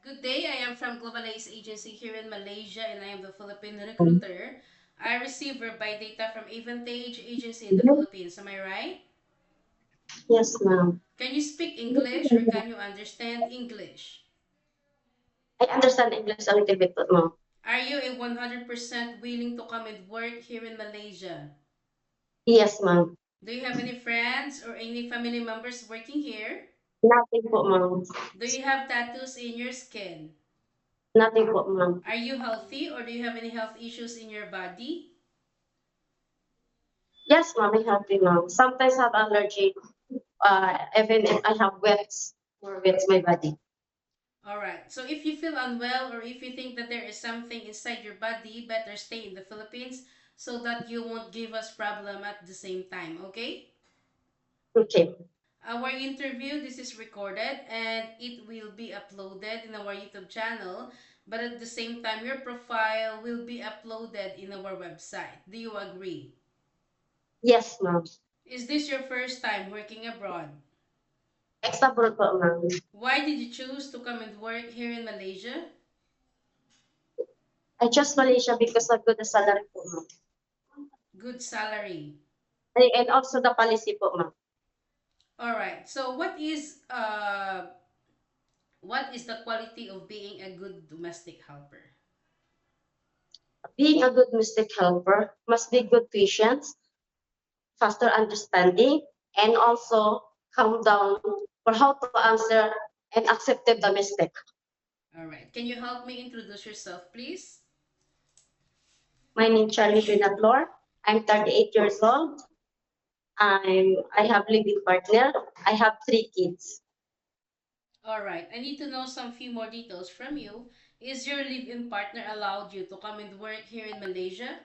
Good day. I am from Global Ace Agency here in Malaysia and I am the Philippine recruiter. I receive verify data from Avantage Agency in the Philippines. Am I right? Yes, ma'am. Can you speak English or can you understand English? I understand English a little bit, ma'am. Are you a 100% willing to come and work here in Malaysia? Yes, ma'am. Do you have any friends or any family members working here? Nothing po, ma'am. Do you have tattoos in your skin? Nothing po, ma'am. Are you healthy or do you have any health issues in your body? Yes, ma'am, I help you, ma'am. Sometimes I have allergy, even if I have wets or wets my body. Alright, so if you feel unwell or if you think that there is something inside your body, better stay in the Philippines so that you won't give us problem at the same time, okay? Okay. Our interview, this is recorded and it will be uploaded in our YouTube channel, but at the same time, your profile will be uploaded in our website. Do you agree? Yes, ma'am. Is this your first time working abroad? Extra po, ma'am. Why did you choose to come and work here in Malaysia? I chose Malaysia because of good salary po, ma'am. Good salary. And also the policy po, ma'am. All right. So what is the quality of being a good domestic helper? Being a good mistake helper must be good patience, faster understanding, and also calm down for how to answer and accept the mistake. All right. Can you help me introduce yourself, please? My name is Charlie Trinadlor. I'm 38 years old. I have living partner. I have 3 kids. All right. I need to know some few more details from you. Is your live-in partner allowed you to come and work here in Malaysia?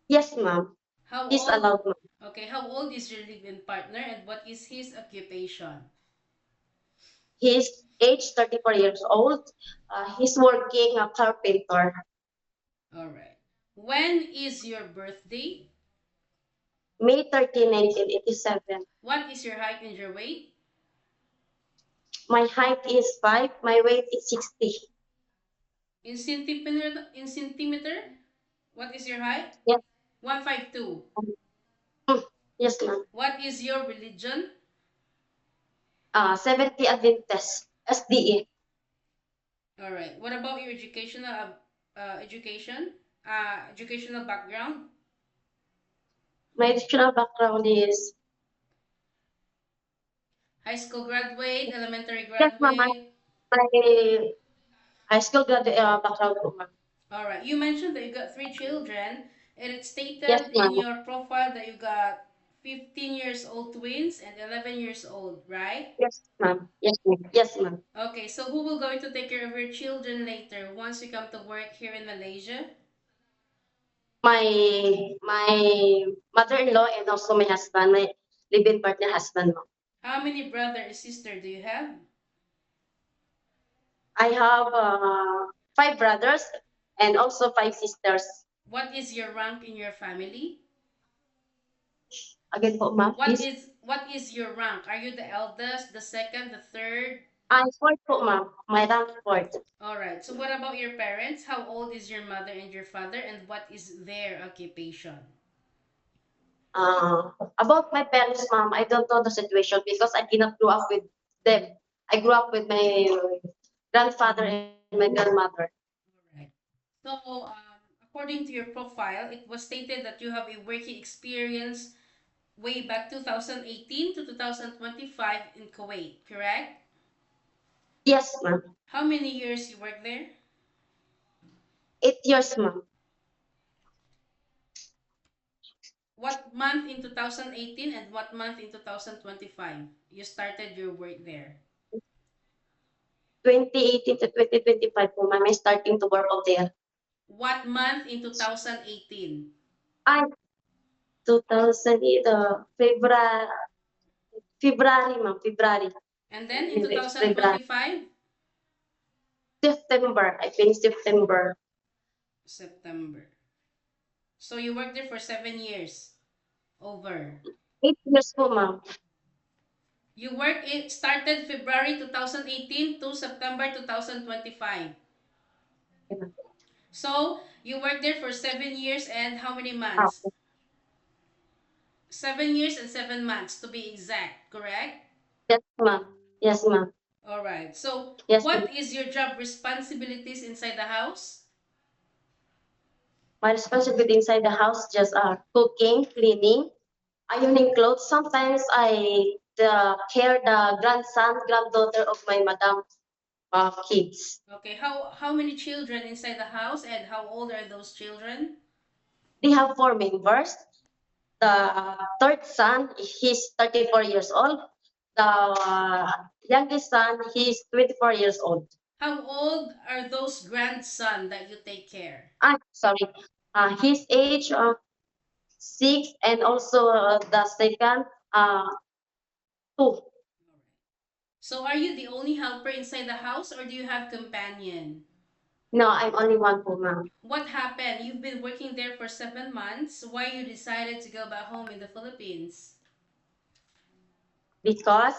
Yes, ma'am. How He's old? allowed, ma'am. Okay. How old is your live-in partner and what is his occupation? He's age 34 years old. He's working a carpenter. All right. When is your birthday? May 13, 1987. What is your height and your weight? My height is 5. My weight is 60. In centimeter? In centimeter? What is your height? Yes, 152. mm, yes, ma'am. What is your religion? 70 Adventist, SDA. All right. What about your educational background? My educational background is, High school graduate, elementary yes, ma'am. graduate. My high school graduate background po, ma'am. All right. You mentioned that you got three children, and it Yes, stated in ma'am. your profile that you got 15 years old twins and 11 years old, right? Yes, ma'am. Yes, ma'am. Yes, ma'am. Okay, so who will going to take care of your children later once you come to work here in Malaysia? My mother-in-law and also my husband, my live-in partner husband, ma'am. How many brother and sister do you have? I have 5 brothers and also 5 sisters. What is your rank in your family? Again po, ma'am, please. What is your rank? Are you the eldest, the second, the third? I'm fourth po, ma'am. My rank fourth. All right. So what about your parents? How old is your mother and your father and what is their occupation? About my parents, ma'am, I don't know the situation because I did not grow up with them. I grew up with my grandfather and my grandmother. All right. So according to your profile, it was stated that you have a working experience way back 2018 to 2025 in Kuwait, correct? Yes, ma'am. How many years you worked there? 8 years, ma'am. What month in 2018 and what month in 2025 you started your work there? 2018 to 2025 po, ma'am, I starting to work out there. What month in 2018? I 2000, February, February, ma'am, February. And I then in finished February. 2025? September. I finished September. September. So you worked there for 7 years over. 8 years po, ma'am. You work it started February 2018 to September 2025. So you worked there for 7 years and how many months? Okay. 7 years and 7 months to be exact, correct? Yes, ma'am. Yes, ma'am. All right. So Yes, ma'am. what is your job responsibilities inside the house? My responsibility inside the house just are cooking, cleaning, ironing clothes. Sometimes I care the grandson, granddaughter of my madam kids. Okay. How many children inside the house and how old are those children? They have four members. The third son, he's 34 years old. The youngest son, he's 24 years old. How old are those grandson that you take care? Sorry. His age, 6, and also the second, 2. So are you the only helper inside the house or do you have companion? No, I'm only one woman What happened? You've been working there for 7 months. Why you decided to go back home in the Philippines? because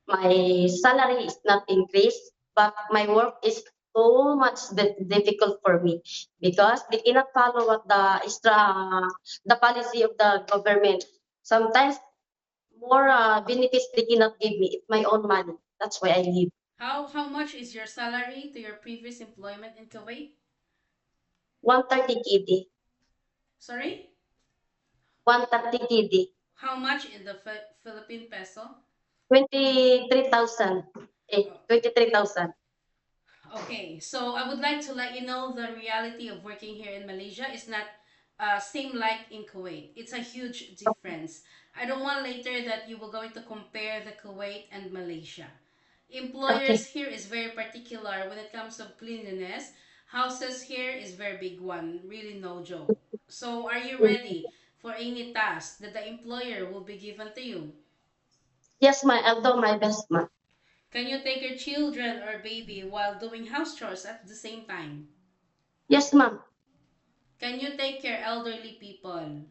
my salary is not increased, but my work is so much difficult for me because they cannot follow what the policy of the government. Sometimes more benefits they cannot give me. It's my own money. That's why I leave. How much is your salary to your previous employment in Kuwait? 130 KD. Sorry? 130 KD. How much in the Philippine peso? 23,000. 23,000. Okay, so I would like to let you know the reality of working here in Malaysia is not same like in Kuwait. It's a huge difference. I don't want later that you will going to compare the Kuwait and Malaysia. Employers Okay. here is very particular when it comes to cleanliness. Houses here is very big one, really no joke. So are you Mm. ready for any task that the employer will be given to you? Yes, I'll do my best, ma. Can you take your children or baby while doing house chores at the same time? Yes, ma'am. Can you take care elderly people?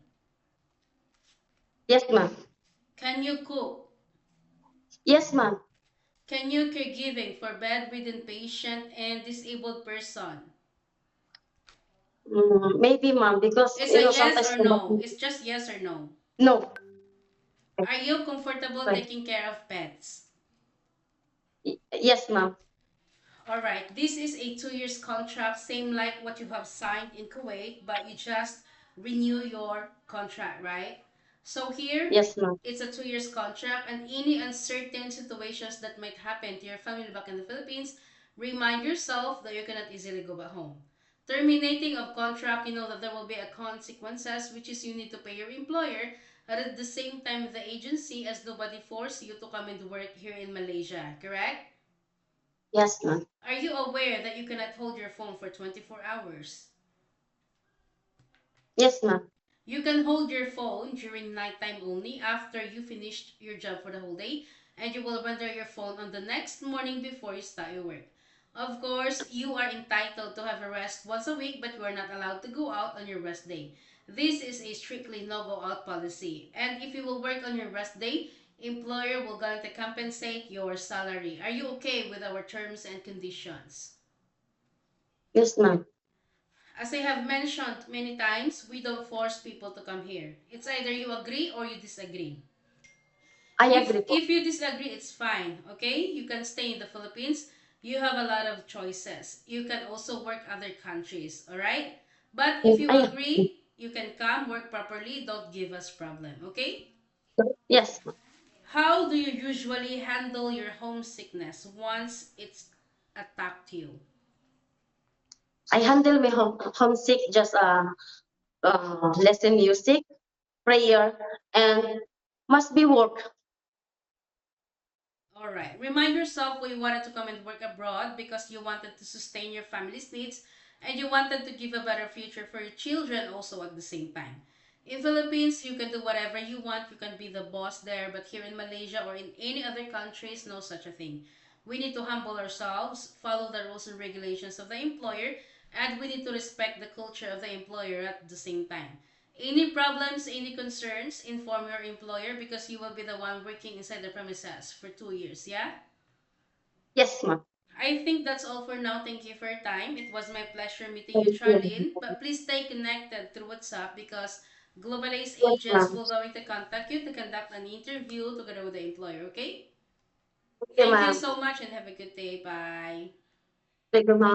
Yes, ma'am. Can you cook? Yes, ma'am. Can you caregiving for bedridden patient and disabled person? Maybe, ma'am, because It's a yes sometimes or no. It's just yes or no. no. Are you comfortable Sorry. taking care of pets? Yes, ma'am. All right, this is a 2 years contract, same like what you have signed in Kuwait, but you just renew your contract, right? So here, Yes, ma'am. it's a 2 years contract, and any uncertain situations that might happen to your family back in the Philippines, remind yourself that you cannot easily go back home. Terminating of contract, you know that there will be a consequences, which is you need to pay your employer, and at the same time the agency, as nobody forced you to come and work here in Malaysia, correct? Yes, ma'am. Are you aware that you cannot hold your phone for 24 hours? Yes, ma'am. You can hold your phone during nighttime only after you finished your job for the whole day, and you will render your phone on the next morning before you start your work. Of course, you are entitled to have a rest once a week, but you are not allowed to go out on your rest day. This is a strictly no go out policy. And if you will work on your rest day, employer will going to compensate your salary. Are you okay with our terms and conditions? Yes, ma'am. As I have mentioned many times, we don't force people to come here. It's either you agree or you disagree. I If agree po. if you disagree, it's fine. Okay, you can stay in the Philippines. You have a lot of choices. You can also work other countries. All right. But if you I agree. agree, you can come work properly. Don't give us problem. Okay. Yes, ma'am. How do you usually handle your homesickness once it's attacked you? I handle my homesick just listen music, prayer, and must be work. All right. Remind yourself why you wanted to come and work abroad because you wanted to sustain your family's needs and you wanted to give a better future for your children also at the same time. In Philippines, you can do whatever you want. You can be the boss there, but here in Malaysia or in any other countries, no such a thing. We need to humble ourselves, follow the rules and regulations of the employer, and we need to respect the culture of the employer at the same time. Any problems, any concerns, inform your employer because you will be the one working inside the premises for 2 years, yeah? Yes, ma'am. I think that's all for now. Thank you for your time. It was my pleasure meeting you, Thank you. Charlene. But please stay connected through WhatsApp because Globalize Yes, agents ma'am. will going to contact you to conduct an interview together with the employer, okay? Thank you, Thank you ma'am. so much and have a good day. Bye. Thank you, ma'am.